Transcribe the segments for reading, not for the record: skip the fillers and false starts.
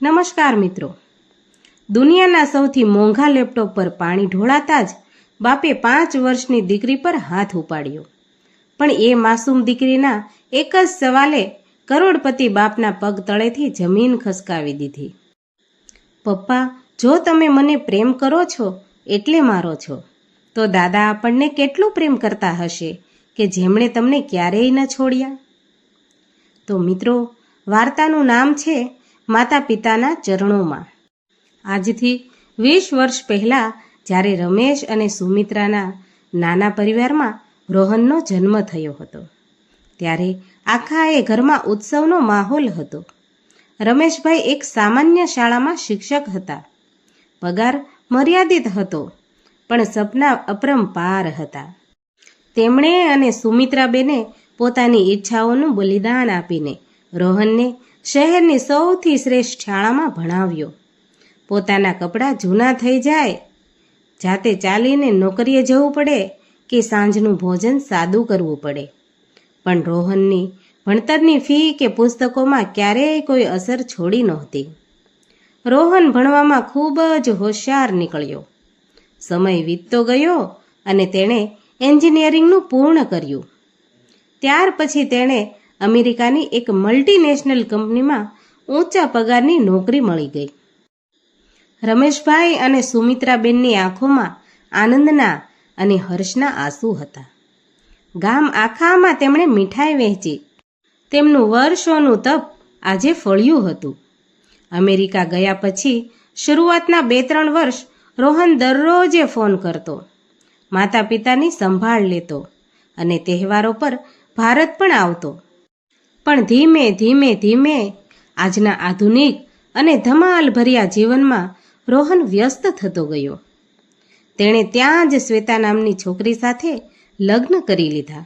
નમસ્કાર મિત્રો, દુનિયાના સૌથી મોંઘા લેપટોપ પર પાણી ઢોળાતા જ બાપે 5 વર્ષની દીકરી પર હાથ ઉપાડ્યો. પણ એ માસૂમ દીકરીના એક જ સવાલે કરોડપતિ બાપના પગ તળેથી જમીન ખસકાવી દીધી. પપ્પા, જો તમે મને પ્રેમ કરો છો એટલે મારો છો, તો દાદા આપણને કેટલું પ્રેમ કરતા હશે કે જેમણે તમને ક્યારેય ન છોડ્યા. તો મિત્રો, વાર્તાનું નામ છે માતા પિતાના ચરણોમાં. આજથી 20 વર્ષ પહેલાં જ્યારે રમેશ અને સુમિત્રાના નાના પરિવારમાં રોહનનો જન્મ થયો હતો, ત્યારે આખા એ ઘરમાં ઉત્સવનો માહોલ હતો. રમેશભાઈ એક સામાન્ય શાળામાં શિક્ષક હતા. પગાર મર્યાદિત હતો, પણ સપના અપરંપાર હતા. તેમણે અને સુમિત્રાબેને પોતાની ઈચ્છાઓનું બલિદાન આપીને રોહનને શહેરની સૌથી શ્રેષ્ઠ શાળામાં ભણાવ્યો. પોતાના કપડાં જૂના થઈ જાય, જાતે ચાલીને નોકરીએ જવું પડે કે સાંજનું ભોજન સાદું કરવું પડે, પણ રોહનની ભણતરની ફી કે પુસ્તકોમાં ક્યારેય કોઈ અસર છોડી નહોતી. રોહન ભણવામાં ખૂબ જ હોશિયાર નીકળ્યો. સમય વીતતો ગયો અને તેણે એન્જિનિયરિંગનું પૂર્ણ કર્યું. ત્યાર પછી તેણે અમેરિકાની એક મલ્ટીનેશનલ કંપનીમાં ઊંચા પગારની નોકરી મળી ગઈ. રમેશભાઈ અને સુમિત્રાબેનની આંખોમાં આનંદના અને હર્ષના આંસુ હતા. ગામ આખામાં તેમણે મીઠાઈ વહેંચી. તેમનું વર્ષોનું તપ આજે ફળ્યું હતું. અમેરિકા ગયા પછી શરૂઆતના 2-3 વર્ષ રોહન દરરોજે ફોન કરતો, માતા પિતાની સંભાળ લેતો અને તહેવારો પર ભારત પણ આવતો. પણ ધીમે ધીમે ધીમે આજના આધુનિક અને ધમાલભર્યા જીવનમાં રોહન વ્યસ્ત થતો ગયો. તેણે ત્યાં જ શ્વેતા નામની છોકરી સાથે લગ્ન કરી લીધા.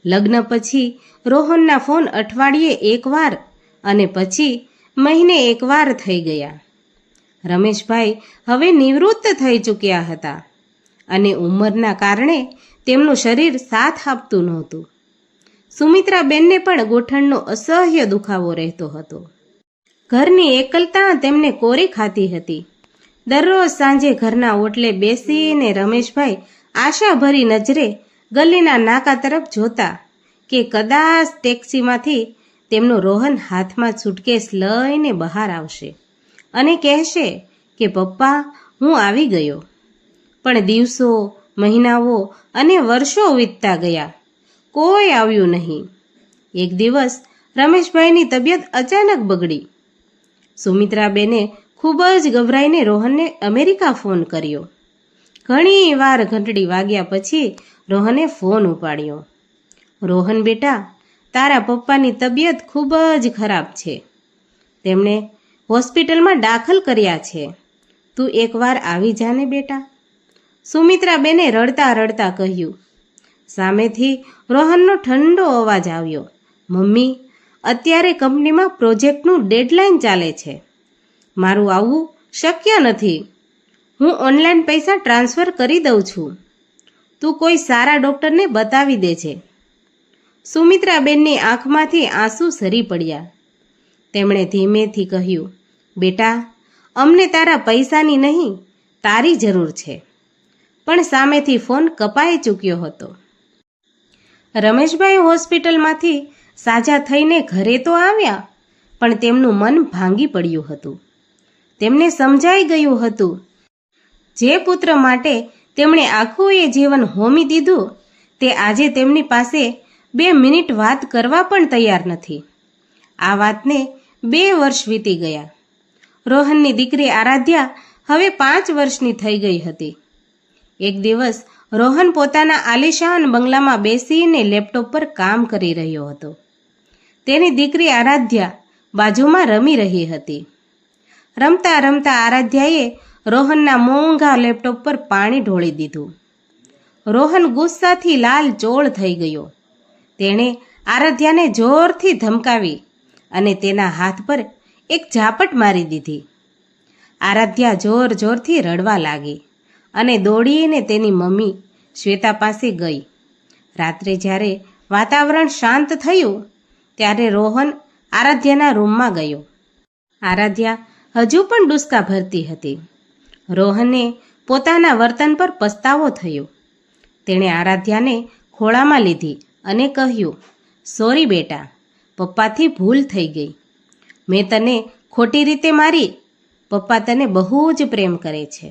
લગ્ન પછી રોહનના ફોન અઠવાડિયે એકવાર અને પછી મહિને એકવાર થઈ ગયા. રમેશભાઈ હવે નિવૃત્ત થઈ ચૂક્યા હતા અને ઉંમરના કારણે તેમનું શરીર સાથ આપતું નહોતું. સુમિત્રાબેનને પણ ગોઠણનો અસહ્ય દુખાવો રહેતો હતો. ઘરની એકલતા તેમને કોરી ખાતી હતી. દરરોજ સાંજે ઘરના ઓટલે બેસીને રમેશભાઈ આશાભરી નજરે ગલીના નાકા તરફ જોતા કે કદાચ ટેક્સીમાંથી તેમનો રોહન હાથમાં સુટકેસ લઈને બહાર આવશે અને કહેશે કે પપ્પા, હું આવી ગયો. પણ દિવસો, મહિનાઓ અને વર્ષો વીતતા ગયા, કોઈ આવ્યું નહીં. એક દિવસ રમેશભાઈની તબિયત અચાનક બગડી. સુમિત્રાબેને ખૂબ જ ગભરાઈને રોહનને અમેરિકા ફોન કર્યો. ઘણી વાર ઘંટડી વાગ્યા પછી રોહને ફોન ઉપાડ્યો. રોહન બેટા, તારા પપ્પાની તબિયત ખૂબ જ ખરાબ છે. તેમણે હોસ્પિટલમાં દાખલ કર્યા છે. તું એકવાર આવી જાને બેટા. સુમિત્રાબેને રડતા રડતા કહ્યું. સામેથી રોહનનો ઠંડો અવાજ આવ્યો. મમ્મી, અત્યારે કંપનીમાં પ્રોજેક્ટનું ડેડલાઇન ચાલે છે. મારું આવવું શક્ય નથી. હું ઓનલાઈન પૈસા ટ્રાન્સફર કરી દઉં છું. તું કોઈ સારા ડૉક્ટરને બતાવી દેજે. સુમિત્રાબેનની આંખમાંથી આંસુ સરી પડ્યા. તેમણે ધીમેથી કહ્યું, બેટા, અમને તારા પૈસાની નહીં, તારી જરૂર છે. પણ સામેથી ફોન કપાઈ ચૂક્યો હતો. રમેશભાઈ હોસ્પિટલમાંથી સાજા થઈને ઘરે તો આવ્યા, પણ તેમનું મન ભાંગી પડ્યું હતું. તેમને સમજાઈ ગયું હતું, જે પુત્ર માટે તેમણે આખું એ જીવન હોમી દીધું, તે આજે તેમની પાસે 2 મિનિટ વાત કરવા પણ તૈયાર નથી. આ વાતને 2 વર્ષ વીતી ગયા. રોહનની દીકરી આરાધ્યા હવે 5 વર્ષની થઈ ગઈ હતી. એક દિવસ રોહન પોતાના આલિશાન બંગલામાં બેસીને લેપટોપ પર કામ કરી રહ્યો હતો. તેની દીકરી આરાધ્યા બાજુમાં રમી રહી હતી. રમતા રમતા આરાધ્યાએ રોહનના મોંઘા લેપટોપ પર પાણી ઢોળી દીધું. રોહન ગુસ્સાથી લાલ ચોળ થઈ ગયો. તેણે આરાધ્યાને જોરથી ધમકાવી અને તેના હાથ પર એક ઝાપટ મારી દીધી. આરાધ્યા જોર જોરથી રડવા લાગી અને દોડીને તેની મમ્મી શ્વેતા પાસે ગઈ. રાત્રે જ્યારે વાતાવરણ શાંત થયું ત્યારે રોહન આરાધ્યાના રૂમમાં ગયો. આરાધ્યા હજુ પણ ડૂસકા ભરતી હતી. રોહનને પોતાના વર્તન પર પસ્તાવો થયો. તેણે આરાધ્યાને ખોળામાં લીધી અને કહ્યું, સોરી બેટા, પપ્પાથી ભૂલ થઈ ગઈ. મેં તને ખોટી રીતે મારી. પપ્પા તને બહુ જ પ્રેમ કરે છે.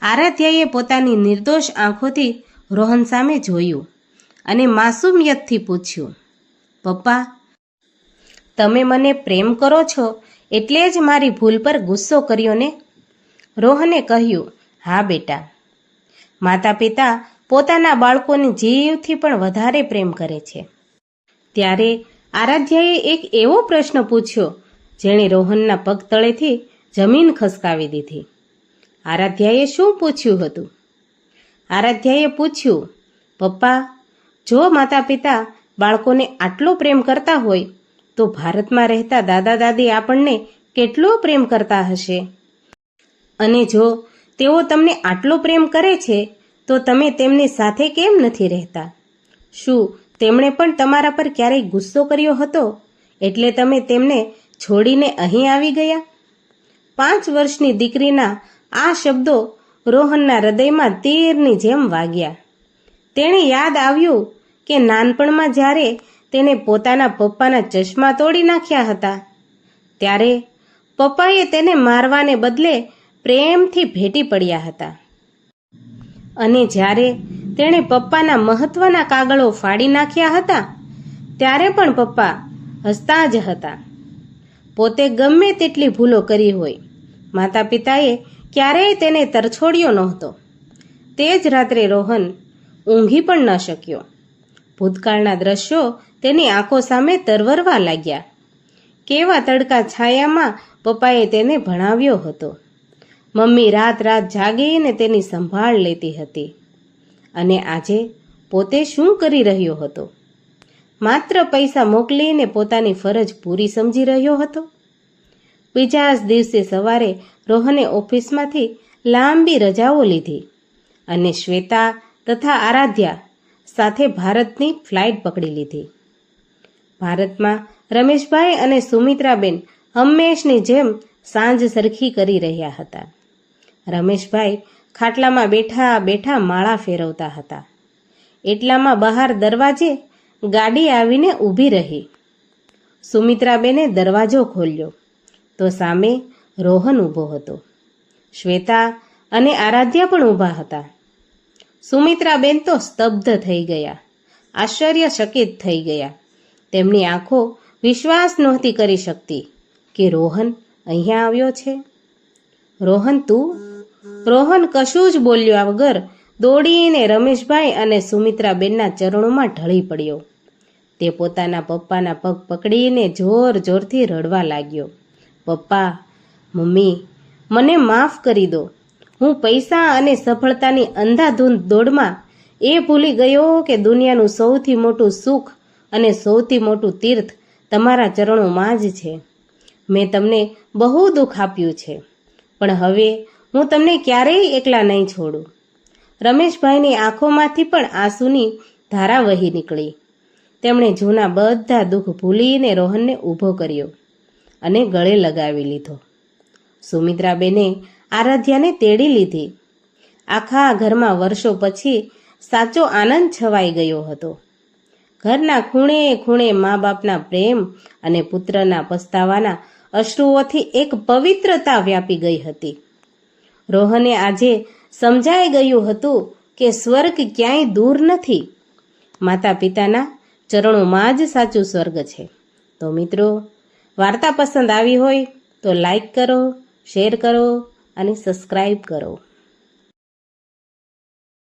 આરાધ્યાએ પોતાની નિર્દોષ આંખોથી રોહન સામે જોયું અને માસૂમિયતથી પૂછ્યું, પપ્પા, તમે મને પ્રેમ કરો છો એટલે જ મારી ભૂલ પર ગુસ્સો કર્યો ને? રોહને કહ્યું, હા બેટા, માતા પિતા પોતાના બાળકોને જીવથી પણ વધારે પ્રેમ કરે છે. ત્યારે આરાધ્યાએ એક એવો પ્રશ્ન પૂછ્યો જેણે રોહનના પગ તળેથી જમીન ખસકાવી દીધી. આરાધ્યાએ શું પૂછ્યું હતું? આરાધ્યાએ પૂછ્યું, પપ્પા, જો માતા પિતા બાળકોને આટલો પ્રેમ કરતા હોય તો ભારતમાં રહેતા દાદા દાદી આપણને કેટલો પ્રેમ કરતા હશે? અને જો તેઓ તમને આટલો પ્રેમ કરે છે તો તમે તેમની સાથે કેમ નથી રહેતા? શું તેમણે પણ તમારા પર ક્યારેય ગુસ્સો કર્યો હતો એટલે તમે તેમને છોડીને અહીં આવી ગયા? 5 વર્ષની દીકરીના આ શબ્દો રોહનના હૃદયમાં તીરની જેમ વાગ્યા. તેણે યાદ આવ્યું કે નાનપણમાં જ્યારે તેણે પોતાના પપ્પાના ચશ્મા તોડી નાખ્યા હતા ત્યારે પપ્પાએ તેને મારવાને બદલે પ્રેમથી ભેટી પડ્યા હતા. અને જ્યારે તેણે પપ્પાના મહત્વના કાગળો ફાડી નાખ્યા હતા ત્યારે પણ પપ્પા હસતા જ હતા. પોતે ગમે તેટલી ભૂલો કરી હોય, માતા પિતાએ ક્યારેય તેને તરછોડ્યો નહોતો. તે જ રાત્રે રોહન ઊંઘી પણ ન શક્યો. ભૂતકાળના દ્રશ્યો તેની આંખો સામે તરવરવા લાગ્યા. કેવા તડકા છાયામાં પપ્પાએ તેને ભણાવ્યો હતો. મમ્મી રાત રાત જાગીને તેની સંભાળ લેતી હતી. અને આજે પોતે શું કરી રહ્યો હતો? માત્ર પૈસા મોકલીને પોતાની ફરજ પૂરી સમજી રહ્યો હતો. બીજા જ દિવસે સવારે રોહને ઓફિસમાંથી લાંબી રજાઓ લીધી અને શ્વેતા તથા આરાધ્યા સાથે ભારતની ફ્લાઇટ પકડી લીધી. ભારતમાં રમેશભાઈ અને સુમિત્રાબેન હંમેશની જેમ સાંજ સરખી કરી રહ્યા હતા. રમેશભાઈ ખાટલામાં બેઠા બેઠા માળા ફેરવતા હતા. એટલામાં બહાર દરવાજે ગાડી આવીને ઊભી રહી. સુમિત્રાબેને દરવાજો ખોલ્યો તો સામે રોહન ઊભો હતો. શ્વેતા અને આરાધ્યા પણ ઊભા હતા. સુમિત્રાબેન તો સ્તબ્ધ થઈ ગયા, આશ્ચર્યચકિત થઈ ગયા. તેમની આંખો વિશ્વાસ નહોતી કરી શકતી કે રોહન અહીંયા આવ્યો છે. રોહન, તું? રોહન કશું જ બોલ્યા વગર દોડીને રમેશભાઈ અને સુમિત્રાબેનના ચરણોમાં ઢળી પડ્યો. તે પોતાના પપ્પાના પગ પકડીને જોર જોરથી રડવા લાગ્યો. પપ્પા, મમ્મી, મને માફ કરી દો. હું પૈસા અને સફળતાની અંધાધૂંધ દોડમાં એ ભૂલી ગયો કે દુનિયાનું સૌથી મોટું સુખ અને સૌથી મોટું તીર્થ તમારા ચરણોમાં જ છે. મેં તમને બહુ દુઃખ આપ્યું છે, પણ હવે હું તમને ક્યારેય એકલા નહીં છોડું. રમેશભાઈની આંખોમાંથી પણ આંસુની ધારા વહી નીકળી. તેમણે જૂના બધા દુઃખ ભૂલીને રોહનને ઊભો કર્યો અને ગળે લગાવી લીધો. સુમિત્રાબેને આરાધ્યાને તેડી લીધી. આખા ઘરમાં વર્ષો પછી સાચો આનંદ છવાઈ ગયો હતો. ઘરના ખૂણે ખૂણે મા બાપના પ્રેમ અને પુત્રના પસ્તાવાના અશ્રુઓથી એક પવિત્રતા વ્યાપી ગઈ હતી. રોહને આજે સમજાઈ ગયું હતું કે સ્વર્ગ ક્યાંય દૂર નથી. માતા પિતાના ચરણોમાં જ સાચું સ્વર્ગ છે. તો મિત્રો, વાર્તા પસંદ આવી હોય તો લાઈક કરો, શેર કરો અને સબસ્ક્રાઈબ કરો.